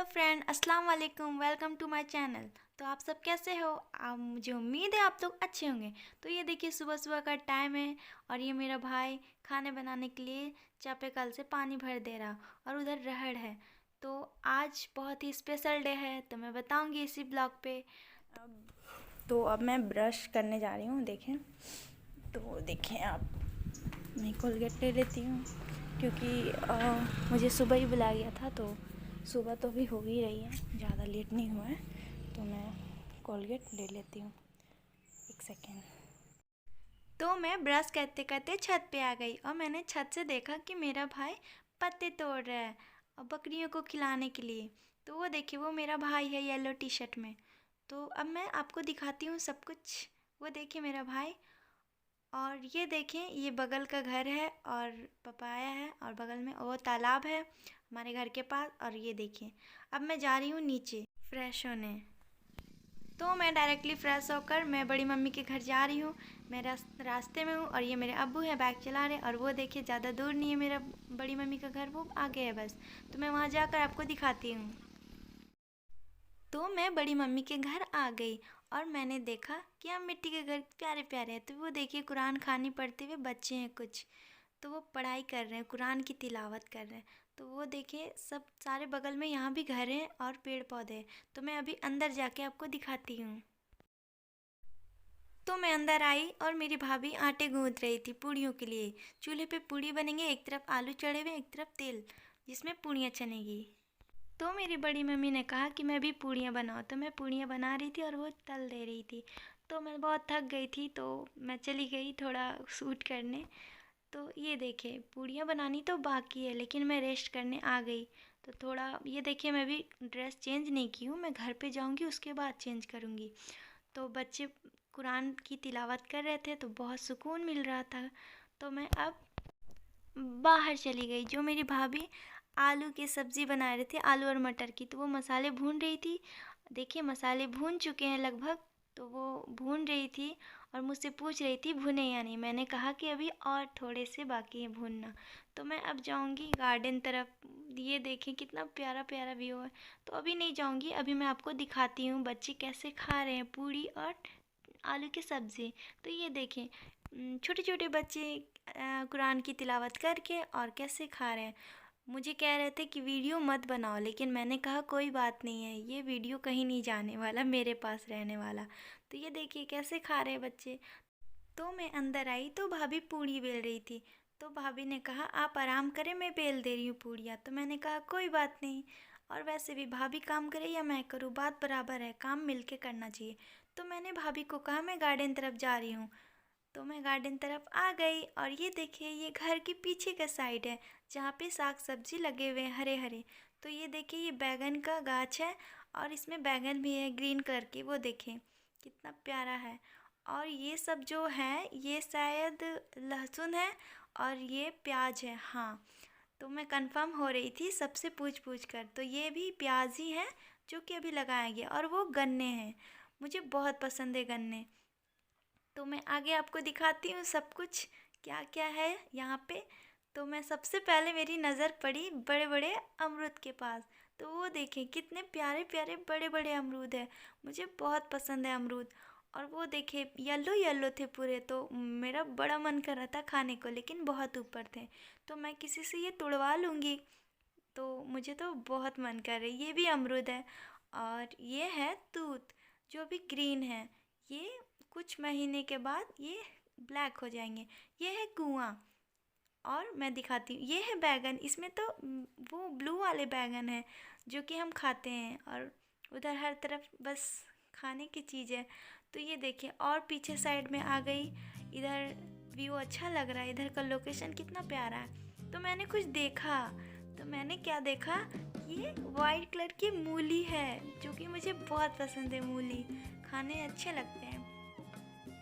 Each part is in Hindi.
फ्रेंड, अस्सलाम वालेकुम। Welcome to my channel. तो आप सब कैसे हो? मुझे उम्मीद है आप लोग अच्छे होंगे। तो ये देखिए, सुबह सुबह का टाइम है और ये मेरा भाई खाने बनाने के लिए चापेकल से पानी भर दे रहा और उधर रहड़ है। तो आज बहुत ही स्पेशल डे है, तो मैं बताऊंगी इसी ब्लॉग पे। अब मैं ब्रश करने जा रही हूँ। देखें, तो देखें आप, मैं कोलगेट ले लेती हूँ क्योंकि मुझे सुबह ही बुलाया गया था। तो सुबह तो अभी हो ही रही है, ज़्यादा लेट नहीं हुआ है, तो मैं कोलगेट ले लेती हूँ। एक सेकेंड। तो मैं ब्रश करते करते छत पे आ गई और मैंने छत से देखा कि मेरा भाई पत्ते तोड़ रहा है और बकरियों को खिलाने के लिए। तो वो देखिए, वो मेरा भाई है येलो टी शर्ट में। तो अब मैं आपको दिखाती हूँ सब कुछ। वो देखिए मेरा भाई, और ये देखें, ये बगल का घर है और पपाया है और बगल में वो तालाब है हमारे घर के पास। और ये देखिए, अब मैं जा रही हूँ नीचे फ्रेश होने। तो मैं डायरेक्टली फ्रेश होकर मैं बड़ी मम्मी के घर जा रही हूँ। मैं रास्ते में हूँ और ये मेरे अब्बू है, बाइक चला रहे। और वो देखिए, ज़्यादा दूर नहीं है मेरा बड़ी मम्मी का घर, वो आगे है बस। तो मैं वहाँ जाकर आपको दिखाती हूँ। तो मैं बड़ी मम्मी के घर आ गई और मैंने देखा कि अब मिट्टी के घर प्यारे प्यारे हैं। तो वो देखिए, कुरान खानी पढ़ते हुए बच्चे हैं कुछ, तो वो पढ़ाई कर रहे हैं, कुरान की तिलावत कर रहे हैं। तो वो देखिए, सब सारे बगल में यहाँ भी घर हैं और पेड़ पौधे हैं। तो मैं अभी अंदर जाके आपको दिखाती हूँ। तो मैं अंदर आई और मेरी भाभी आटे गूंथ रही थी पूड़ियों के लिए। चूल्हे पे पूड़ी बनेंगे, एक तरफ आलू चढ़े हुए, एक तरफ तेल जिसमें पूड़ियाँ छनेगी। तो मेरी बड़ी मम्मी ने कहा कि मैं भी पूड़ियाँ बनाऊँ। तो मैं पूड़ियाँ बना रही थी और वो तल दे रही थी। तो मैं बहुत थक गई थी, तो मैं चली गई थोड़ा शूट करने। तो ये देखिए, पूड़ियाँ बनानी तो बाकी है, लेकिन मैं रेस्ट करने आ गई। तो थोड़ा ये देखिए, मैं भी ड्रेस चेंज नहीं की हूँ, मैं घर पे जाऊँगी उसके बाद चेंज करूँगी। तो बच्चे कुरान की तिलावत कर रहे थे तो बहुत सुकून मिल रहा था। तो मैं अब बाहर चली गई। जो मेरी भाभी आलू की सब्ज़ी बना रही थी, आलू और मटर की, तो वो मसाले भून रही थी। देखिए, मसाले भून चुके हैं लगभग। तो वो भून रही थी और मुझसे पूछ रही थी भुने या नहीं। मैंने कहा कि अभी और थोड़े से बाकी है भूनना। तो मैं अब जाऊंगी गार्डन तरफ। ये देखें कितना प्यारा प्यारा व्यू है। तो अभी नहीं जाऊंगी, अभी मैं आपको दिखाती हूँ बच्चे कैसे खा रहे हैं पूड़ी और आलू की सब्ज़ी। तो ये देखें, छोटे छोटे बच्चे कुरान की तिलावत करके और कैसे खा रहे हैं। मुझे कह रहे थे कि वीडियो मत बनाओ, लेकिन मैंने कहा कोई बात नहीं है, ये वीडियो कहीं नहीं जाने वाला, मेरे पास रहने वाला। तो ये देखिए कैसे खा रहे हैं बच्चे। तो मैं अंदर आई तो भाभी पूड़ी बेल रही थी। तो भाभी ने कहा आप आराम करें, मैं बेल दे रही हूँ पूड़ियाँ। तो मैंने कहा कोई बात नहीं। और वैसे भी भाभी काम करे या मैं करूँ, बात बराबर है, काम मिलके करना चाहिए। तो मैंने भाभी को कहा मैं गार्डन तरफ जा रही हूँ। तो मैं गार्डन तरफ आ गई और ये देखिए, ये घर के पीछे का साइड है जहाँ पे साग सब्जी लगे हुए हैं हरे हरे। तो ये देखिए, ये बैगन का गाछ है और इसमें बैगन भी है ग्रीन कलर के, वो देखें कितना प्यारा है। और ये सब जो है ये शायद लहसुन है और ये प्याज है, हाँ। तो मैं कंफर्म हो रही थी सबसे पूछ पूछ कर। तो ये भी प्याज ही है जो कि अभी लगाया गया। और वो गन्ने हैं, मुझे बहुत पसंद है गन्ने। तो मैं आगे आपको दिखाती हूँ सब कुछ क्या क्या है यहाँ पे। तो मैं सबसे पहले मेरी नज़र पड़ी बड़े बड़े अमरूद के पास। तो वो देखें कितने प्यारे प्यारे बड़े बड़े अमरूद है, मुझे बहुत पसंद है अमरूद। और वो देखे येलो येलो थे पूरे। तो मेरा बड़ा मन कर रहा था खाने को, लेकिन बहुत ऊपर थे। तो मैं किसी से ये तुड़वा लूँगी। तो मुझे तो बहुत मन कर रही, ये भी अमरूद है। और ये है तूत जो अभी ग्रीन है, ये कुछ महीने के बाद ये ब्लैक हो जाएंगे। ये है कुआं। और मैं दिखाती हूँ, ये है बैगन। इसमें तो वो ब्लू वाले बैगन है जो कि हम खाते हैं। और उधर हर तरफ बस खाने की चीज़ है। तो ये देखिए, और पीछे साइड में आ गई। इधर व्यू अच्छा लग रहा है, इधर का लोकेशन कितना प्यारा है। तो मैंने कुछ देखा। तो मैंने क्या देखा, ये वाइट कलर की मूली है जो कि मुझे बहुत पसंद है। मूली खाने अच्छे लगते हैं।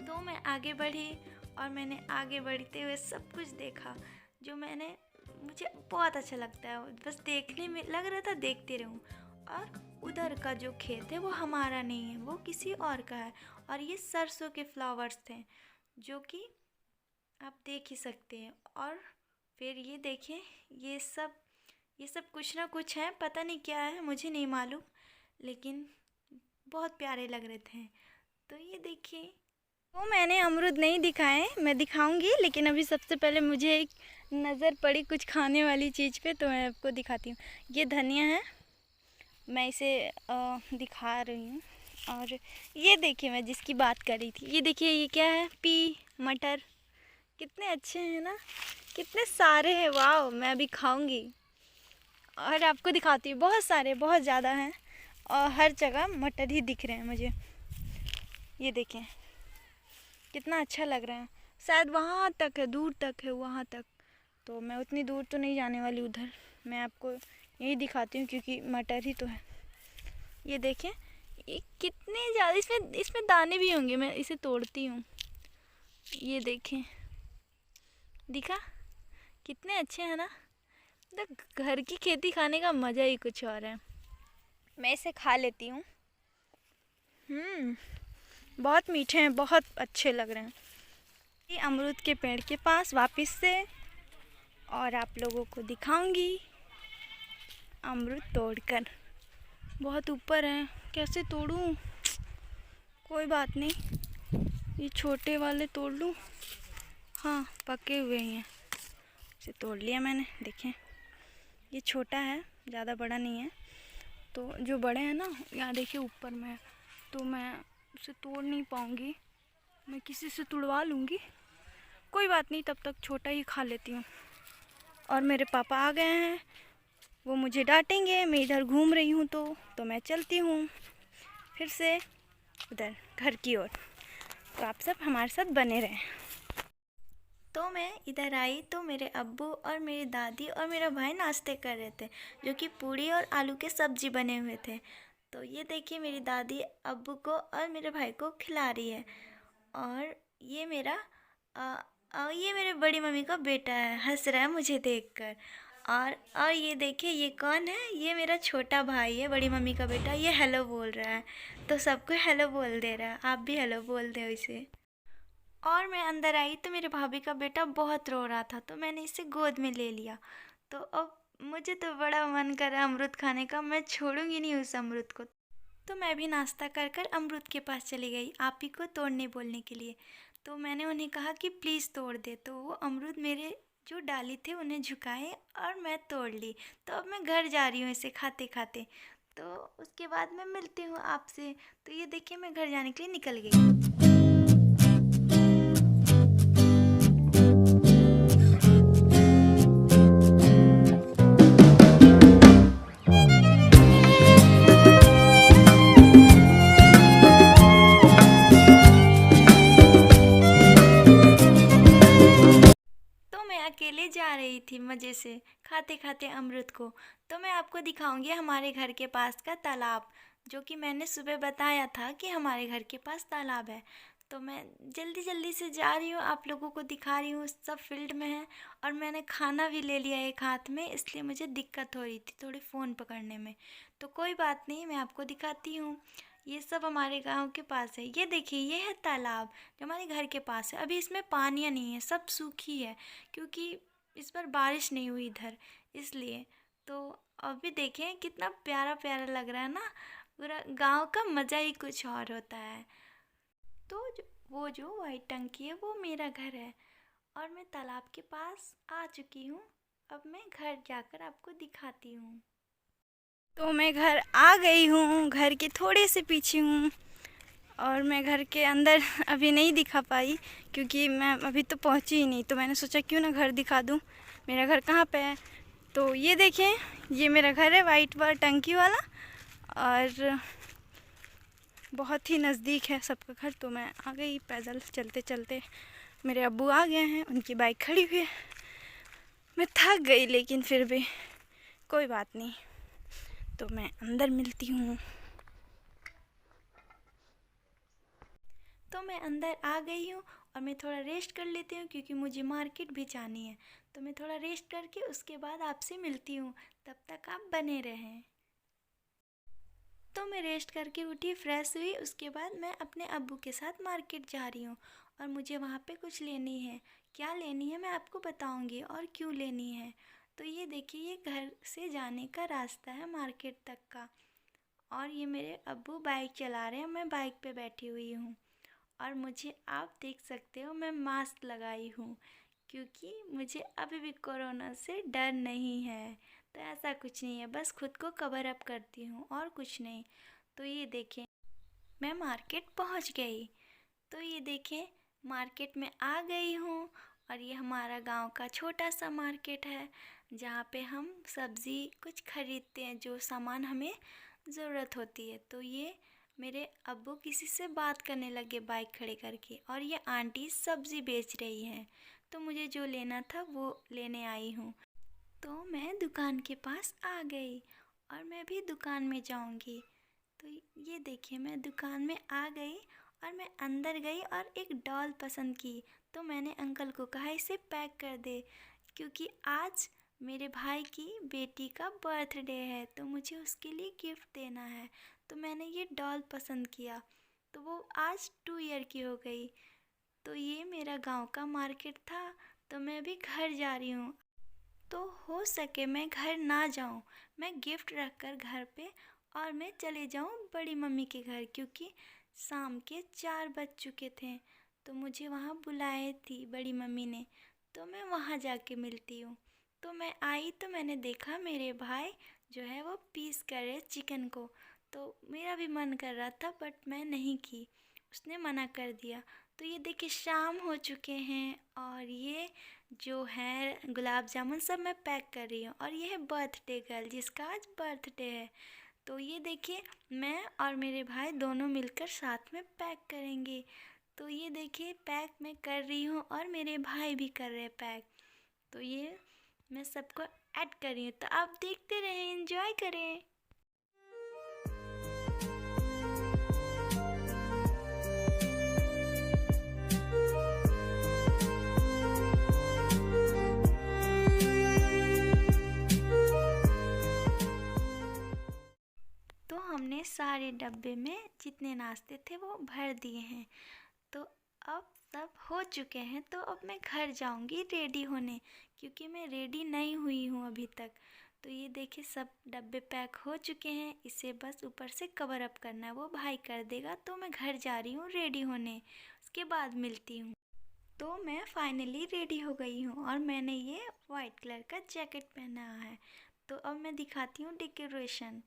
तो मैं आगे बढ़ी और मैंने आगे बढ़ते हुए सब कुछ देखा जो मुझे बहुत अच्छा लगता है। बस देखने में लग रहा था देखते रहूं। और उधर का जो खेत है वो हमारा नहीं है, वो किसी और का है। और ये सरसों के फ्लावर्स थे जो कि आप देख ही सकते हैं। और फिर ये देखें, ये सब ये सब कुछ ना कुछ है, पता नहीं क्या है, मुझे नहीं मालूम, लेकिन बहुत प्यारे लग रहे थे। तो ये देखिए, तो मैंने अमरूद नहीं दिखाए, मैं दिखाऊंगी, लेकिन अभी सबसे पहले मुझे एक नज़र पड़ी कुछ खाने वाली चीज़ पे, तो मैं आपको दिखाती हूँ। ये धनिया है, मैं इसे दिखा रही हूँ। और ये देखिए, मैं जिसकी बात कर रही थी, ये देखिए, ये क्या है, मटर। कितने अच्छे हैं ना, कितने सारे हैं, वाह, मैं अभी खाऊंगी और आपको दिखाती हूँ। बहुत सारे, बहुत ज़्यादा हैं और हर जगह मटर ही दिख रहे हैं मुझे। ये देखें कितना अच्छा लग रहा है। शायद वहाँ तक है, दूर तक है, वहाँ तक। तो मैं उतनी दूर तो नहीं जाने वाली उधर, मैं आपको यही दिखाती हूँ क्योंकि मटर ही तो है। ये देखें, ये कितने ज़्यादा, इसमें दाने भी होंगे। मैं इसे तोड़ती हूँ, ये देखें, दिखा, कितने अच्छे हैं ना। मतलब घर की खेती खाने का मज़ा ही कुछ और है। मैं इसे खा लेती हूँ। बहुत मीठे हैं, बहुत अच्छे लग रहे हैं। ये अमरूद के पेड़ के पास वापस से, और आप लोगों को दिखाऊंगी अमरूद तोड़कर। बहुत ऊपर है, कैसे तोड़ूं? कोई बात नहीं, ये छोटे वाले तोड़ लूं। हाँ, पके हुए ही हैं, इसे तोड़ लिया मैंने। देखें, ये छोटा है, ज़्यादा बड़ा नहीं है। तो जो बड़े हैं ना, यहाँ देखिए ऊपर में, तो मैं उसे तोड़ नहीं पाऊँगी, मैं किसी से तुड़वा लूँगी। कोई बात नहीं, तब तक छोटा ही खा लेती हूँ। और मेरे पापा आ गए हैं, वो मुझे डांटेंगे, मैं इधर घूम रही हूँ। तो मैं चलती हूँ फिर से उधर घर की ओर। तो आप सब हमारे साथ बने रहें। तो मैं इधर आई तो मेरे अब्बू और मेरी दादी और मेरा भाई नाश्ते कर रहे थे, जो कि पूड़ी और आलू के सब्जी बने हुए थे। तो ये देखिए, मेरी दादी अब्बू को और मेरे भाई को खिला रही है। और ये ये मेरे बड़ी मम्मी का बेटा है, हंस रहा है मुझे देखकर। और ये देखिए, ये कौन है? ये मेरा छोटा भाई है, बड़ी मम्मी का बेटा। ये हेलो बोल रहा है, तो सबको हेलो बोल दे रहा है। आप भी हेलो बोल दो इसे। और मैं अंदर आई तो मेरे भाभी का बेटा बहुत रो रहा था, तो मैंने इसे गोद में ले लिया। तो अब मुझे तो बड़ा मन कर रहा है अमरूद खाने का, मैं छोड़ूंगी नहीं उस अमरूद को। तो मैं भी नाश्ता कर कर अमरूद के पास चली गई, आप ही को तोड़ने बोलने के लिए। तो मैंने उन्हें कहा कि प्लीज़ तोड़ दे। तो वो अमरूद मेरे जो डाली थे उन्हें झुकाए और मैं तोड़ ली। तो अब मैं घर जा रही हूँ इसे खाते खाते। तो उसके बाद मैं मिलती हूँ आपसे। तो ये देखिए, मैं घर जाने के लिए निकल गई। तो मैं अकेले जा रही थी मज़े से, खाते खाते अमरूद को। तो मैं आपको दिखाऊंगी हमारे घर के पास का तालाब, जो कि मैंने सुबह बताया था कि हमारे घर के पास तालाब है। तो मैं जल्दी जल्दी से जा रही हूँ, आप लोगों को दिखा रही हूँ। सब फील्ड में है और मैंने खाना भी ले लिया एक हाथ में, इसलिए मुझे दिक्कत हो रही थी थोड़ी फ़ोन पकड़ने में। तो कोई बात नहीं, मैं आपको दिखाती हूँ। ये सब हमारे गांव के पास है। ये देखिए, ये है तालाब जो हमारे घर के पास है। अभी इसमें पानी नहीं है, सब सूखी है, क्योंकि इस बार बारिश नहीं हुई इधर, इसलिए। तो अभी देखें कितना प्यारा प्यारा लग रहा है ना, पूरा गांव का मज़ा ही कुछ और होता है। तो वो जो वाइट टंकी है वो मेरा घर है और मैं तालाब के पास आ चुकी हूँ। अब मैं घर जाकर आपको दिखाती हूँ। तो मैं घर आ गई हूँ, घर के थोड़े से पीछे हूँ। और मैं घर के अंदर अभी नहीं दिखा पाई क्योंकि मैं अभी तो पहुँची ही नहीं। तो मैंने सोचा क्यों ना घर दिखा दूँ, मेरा घर कहाँ पे है। तो ये देखें, ये मेरा घर है, वाइट वाला टंकी वाला, और बहुत ही नज़दीक है सबका घर। तो मैं आ गई पैदल चलते चलते। मेरे अब्बू आ गए हैं, उनकी बाइक खड़ी हुई है। मैं थक गई, लेकिन फिर भी कोई बात नहीं। तो मैं अंदर मिलती हूँ। तो मैं अंदर आ गई हूँ और मैं थोड़ा रेस्ट कर लेती हूँ क्योंकि मुझे मार्केट भी जानी है। तो मैं थोड़ा रेस्ट करके उसके बाद आपसे मिलती हूँ, तब तक आप बने रहें। तो मैं रेस्ट करके उठी, फ्रेश हुई, उसके बाद मैं अपने अब्बू के साथ मार्केट जा रही हूँ और मुझे वहाँ पे कुछ लेनी है। क्या लेनी है मैं आपको बताऊँगी और क्यों लेनी है। तो ये देखिए, ये घर से जाने का रास्ता है मार्केट तक का। और ये मेरे अब्बू बाइक चला रहे हैं, मैं बाइक पे बैठी हुई हूँ। और मुझे आप देख सकते हो, मैं मास्क लगाई हूँ क्योंकि मुझे अभी भी कोरोना से डर नहीं है। तो ऐसा कुछ नहीं है, बस खुद को कवर अप करती हूँ और कुछ नहीं। तो ये देखें, मैं मार्केट पहुँच गई। तो ये देखें, मार्केट में आ गई हूँ। और ये हमारा गांव का छोटा सा मार्केट है जहाँ पे हम सब्ज़ी कुछ खरीदते हैं, जो सामान हमें ज़रूरत होती है। तो ये मेरे अब्बू किसी से बात करने लगे बाइक खड़े करके, और ये आंटी सब्ज़ी बेच रही हैं। तो मुझे जो लेना था वो लेने आई हूँ। तो मैं दुकान के पास आ गई और मैं भी दुकान में जाऊँगी। तो ये देखिए, मैं दुकान में आ गई और मैं अंदर गई और एक डॉल पसंद की। तो मैंने अंकल को कहा इसे पैक कर दे, क्योंकि आज मेरे भाई की बेटी का बर्थडे है, तो मुझे उसके लिए गिफ्ट देना है। तो मैंने ये डॉल पसंद किया, तो वो आज 2 ईयर की हो गई। तो ये मेरा गांव का मार्केट था। तो मैं अभी घर जा रही हूँ। तो हो सके मैं घर ना जाऊँ, मैं गिफ्ट रख कर घर पे और मैं चले जाऊँ बड़ी मम्मी के घर, क्योंकि शाम के 4 बज चुके थे। तो मुझे वहाँ बुलाए थी बड़ी मम्मी ने, तो मैं वहाँ जाके मिलती हूँ। तो मैं आई तो मैंने देखा मेरे भाई जो है वो पीस कर रहे चिकन को। तो मेरा भी मन कर रहा था, बट मैं नहीं की, उसने मना कर दिया। तो ये देखिए, शाम हो चुके हैं और ये जो है गुलाब जामुन सब मैं पैक कर रही हूँ। और ये है बर्थडे गर्ल जिसका आज बर्थडे है। तो ये देखिए, मैं और मेरे भाई दोनों मिलकर साथ में पैक करेंगे। तो ये देखिए, पैक मैं कर रही हूँ और मेरे भाई भी कर रहे हैं पैक। तो ये मैं सबको ऐड कर रही हूँ, तो आप देखते रहें, एंजॉय करें। तो हमने सारे डब्बे में जितने नाश्ते थे वो भर दिए हैं। तो अब सब हो चुके हैं, तो अब मैं घर जाऊंगी रेडी होने, क्योंकि मैं रेडी नहीं हुई हूँ अभी तक। तो ये देखिए, सब डब्बे पैक हो चुके हैं, इसे बस ऊपर से कवर अप करना है, वो भाई कर देगा। तो मैं घर जा रही हूँ रेडी होने, उसके बाद मिलती हूँ। तो मैं फाइनली रेडी हो गई हूँ और मैंने ये वाइट कलर का जैकेट पहना है। तो अब मैं दिखाती हूँ डेकोरेशन।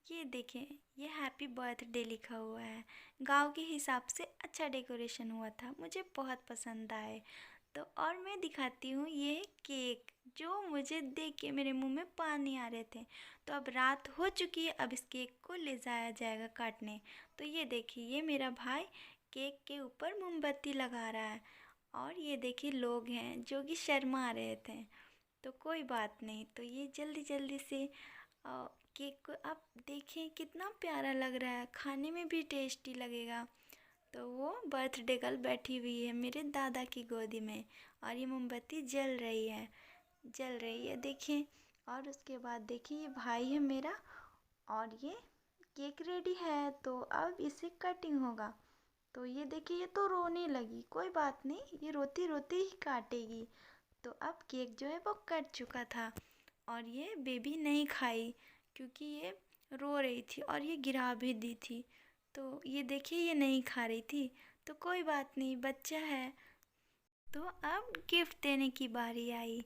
ये देखें, ये हैप्पी बर्थडे लिखा हुआ है। गांव के हिसाब से अच्छा डेकोरेशन हुआ था, मुझे बहुत पसंद आए। तो और मैं दिखाती हूँ ये केक, जो मुझे देख के मेरे मुंह में पानी आ रहे थे। तो अब रात हो चुकी है, अब इस केक को ले जाया जाएगा काटने। तो ये देखिए, ये मेरा भाई केक के ऊपर मोमबत्ती लगा रहा है। और ये देखिए, लोग हैं जो कि शर्मा रहे थे। तो कोई बात नहीं, तो ये जल्दी जल्दी से केक को आप देखें, कितना प्यारा लग रहा है, खाने में भी टेस्टी लगेगा। तो वो बर्थडे गर्ल बैठी हुई है मेरे दादा की गोदी में, और ये मोमबत्ती जल रही है, जल रही है, देखें। और उसके बाद देखिए, ये भाई है मेरा, और ये केक रेडी है। तो अब इसे कटिंग होगा। तो ये देखिए, ये तो रोने लगी, कोई बात नहीं, ये रोती रोती ही काटेगी। तो अब केक जो है वो कट चुका था, और ये बेबी नहीं खाई क्योंकि ये रो रही थी और ये गिरा भी दी थी। तो ये देखिए, ये नहीं खा रही थी। तो कोई बात नहीं, बच्चा है। तो अब गिफ्ट देने की बारी आई।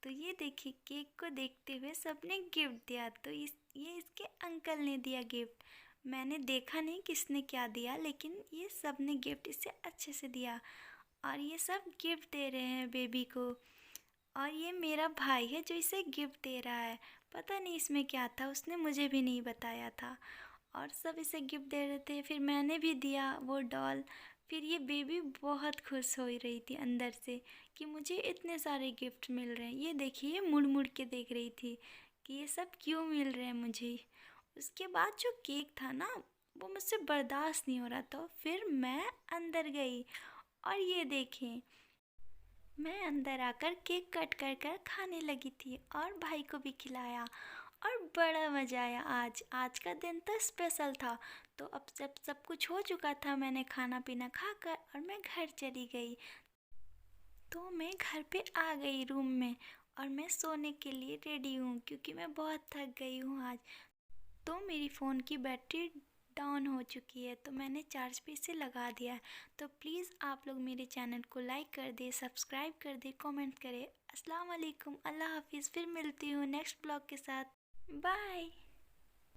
तो ये देखिए, केक को देखते हुए सबने गिफ्ट दिया। तो ये इसके अंकल ने दिया गिफ्ट। मैंने देखा नहीं किसने क्या दिया, लेकिन ये सब ने गिफ्ट इसे अच्छे से दिया। और ये सब गिफ्ट दे रहे हैं बेबी को। और ये मेरा भाई है जो इसे गिफ्ट दे रहा है। पता नहीं इसमें क्या था, उसने मुझे भी नहीं बताया था। और सब इसे गिफ्ट दे रहे थे, फिर मैंने भी दिया वो डॉल। फिर ये बेबी बहुत खुश हो रही थी अंदर से कि मुझे इतने सारे गिफ्ट मिल रहे हैं। ये देखिए, ये मुड़ मुड़ के देख रही थी कि ये सब क्यों मिल रहे हैं मुझे। उसके बाद जो केक था ना, वो मुझसे बर्दाश्त नहीं हो रहा था। फिर मैं अंदर गई और ये देखें, मैं अंदर आकर केक कट कर कर खाने लगी थी और भाई को भी खिलाया। और बड़ा मज़ा आया। आज का दिन तो स्पेशल था। तो अब जब सब कुछ हो चुका था, मैंने खाना पीना खाकर और मैं घर चली गई। तो मैं घर पे आ गई रूम में, और मैं सोने के लिए रेडी हूँ क्योंकि मैं बहुत थक गई हूँ आज। तो मेरी फ़ोन की बैटरी डाउन हो चुकी है तो मैंने चार्ज पे इसे लगा दिया है। तो प्लीज़ आप लोग मेरे चैनल को लाइक कर दे, सब्सक्राइब कर दे, कमेंट करें। अस्सलाम वालेकुम, अल्लाह हाफिज़। फिर मिलती हूँ नेक्स्ट ब्लॉग के साथ। बाय।